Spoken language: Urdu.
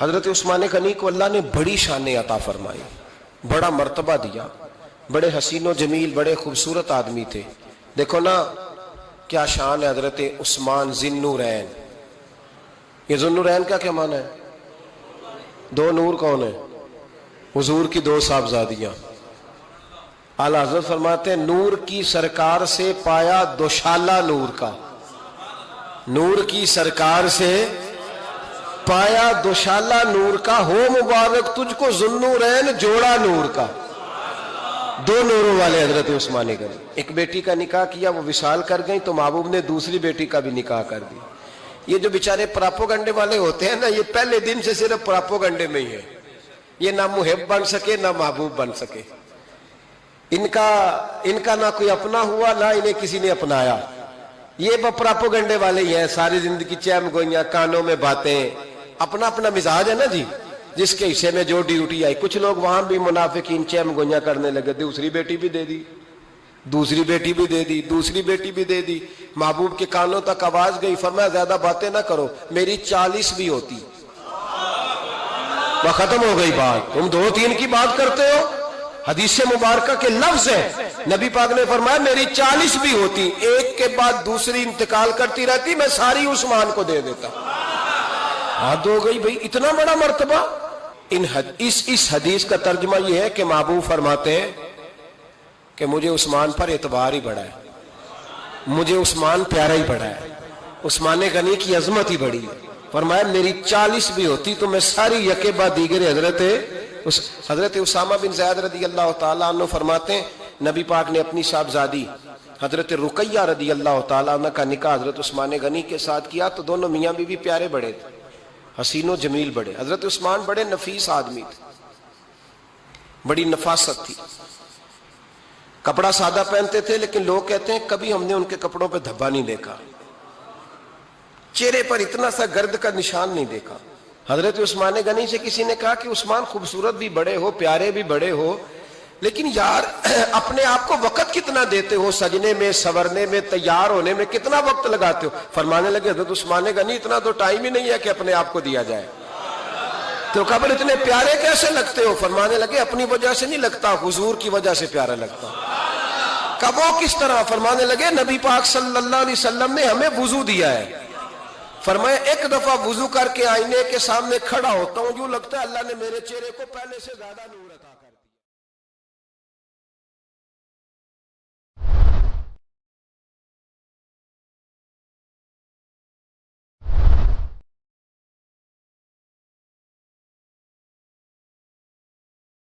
حضرت عثمان غنی کو اللہ نے بڑی شان عطا فرمائی، بڑا مرتبہ دیا، بڑے حسین و جمیل، بڑے خوبصورت آدمی تھے۔ دیکھو نا کیا شان ہے حضرت عثمان ذی النورین۔ یہ ذی النورین کا کیا معنی ہے؟ دو نور کون ہیں؟ حضور کی دو صاحبزادیاں۔ اعلیٰ حضرت فرماتے ہیں نور کی سرکار سے پایا دوشالہ نور کا، نور کی سرکار سے پایا دوشالہ نور کا، ہو مبارک تجھ کو ذی النورین جوڑا نور کا۔ دو نوروں والے حضرت عثمان غنی۔ ایک بیٹی کا نکاح کیا، وہ وصال کر گئی تو محبوب نے دوسری بیٹی کا بھی نکاح کر دیا۔ یہ جو بیچارے پراپوگنڈے والے ہوتے ہیں نا، یہ پہلے دن سے صرف پراپوگنڈے میں ہی ہے، یہ نہ محب بن سکے نہ محبوب بن سکے۔ ان کا نہ کوئی اپنا ہوا نہ انہیں کسی نے اپنایا، یہ پراپوگنڈے والے ہی ہیں، ساری زندگی چیم گوئیاں، کانوں میں باتیں، اپنا اپنا مزاج ہے نا جی، جس کے حصے میں جو ڈیوٹی آئی۔ کچھ لوگ وہاں بھی منافقین چیم گوئیاں کرنے لگے، دوسری بیٹی بھی دے دی، دوسری بیٹی بھی دے دی، دوسری بیٹی بھی دے دی۔ محبوب کے کانوں تک آواز گئی، فرمایا زیادہ باتیں نہ کرو، میری 40 بھی ہوتی۔ وہ ختم ہو گئی بات، تم 2-3 کی بات کرتے ہو۔ حدیث مبارکہ کے لفظ ہیں، نبی پاک نے فرمایا میری 40 بھی ہوتی، ایک کے بعد دوسری انتقال کرتی رہتی، میں ساری عثمان کو دے دیتا۔ حد ہو گئی بھئی، اتنا بڑا مرتبہ۔ اس حدیث کا ترجمہ یہ ہے کہ محبوب فرماتے ہیں کہ مجھے عثمان پر اعتبار ہی بڑا ہے، مجھے عثمان پیارا ہی بڑا ہے، عثمان غنی کی عظمت ہی بڑی ہے۔ فرمایا میری 40 بھی ہوتی تو میں ساری یکے بعد دیگر حضرت اسامہ بن زید رضی اللہ تعالیٰ عنہ فرماتے ہیں نبی پاک نے اپنی صاحبزادی حضرت رقیہ رضی اللہ تعالیٰ عنہ کا نکاح حضرت عثمان غنی کے ساتھ کیا، تو دونوں میاں بیوی پیارے بڑے تھے، حسین و جمیل بڑے۔ حضرت عثمان بڑے نفیس آدمی تھے، بڑی نفاست تھی، کپڑا سادہ پہنتے تھے، لیکن لوگ کہتے ہیں کبھی ہم نے ان کے کپڑوں پہ دھبا نہیں دیکھا، چہرے پر اتنا سا گرد کا نشان نہیں دیکھا۔ حضرت عثمان غنی سے کسی نے کہا کہ عثمان خوبصورت بھی بڑے ہو، پیارے بھی بڑے ہو، لیکن یار اپنے آپ کو وقت کتنا دیتے ہو، سجنے میں، سورنے میں، تیار ہونے میں کتنا وقت لگاتے ہو؟ فرمانے لگے حضرت عثمان غنی اتنا تو ٹائم ہی نہیں ہے کہ اپنے آپ کو دیا جائے۔ تو قبر اتنے پیارے کیسے لگتے ہو؟ فرمانے لگے اپنی وجہ سے نہیں لگتا، حضور کی وجہ سے پیارا لگتا۔ کب وہ کس طرح؟ فرمانے لگے نبی پاک صلی اللہ علیہ وسلم نے ہمیں وضو دیا ہے، فرمایا ایک دفعہ وضو کر کے آئینے کے سامنے کھڑا ہوتا ہوں، یوں لگتا ہے اللہ نے میرے چہرے کو پہلے سے زیادہ نور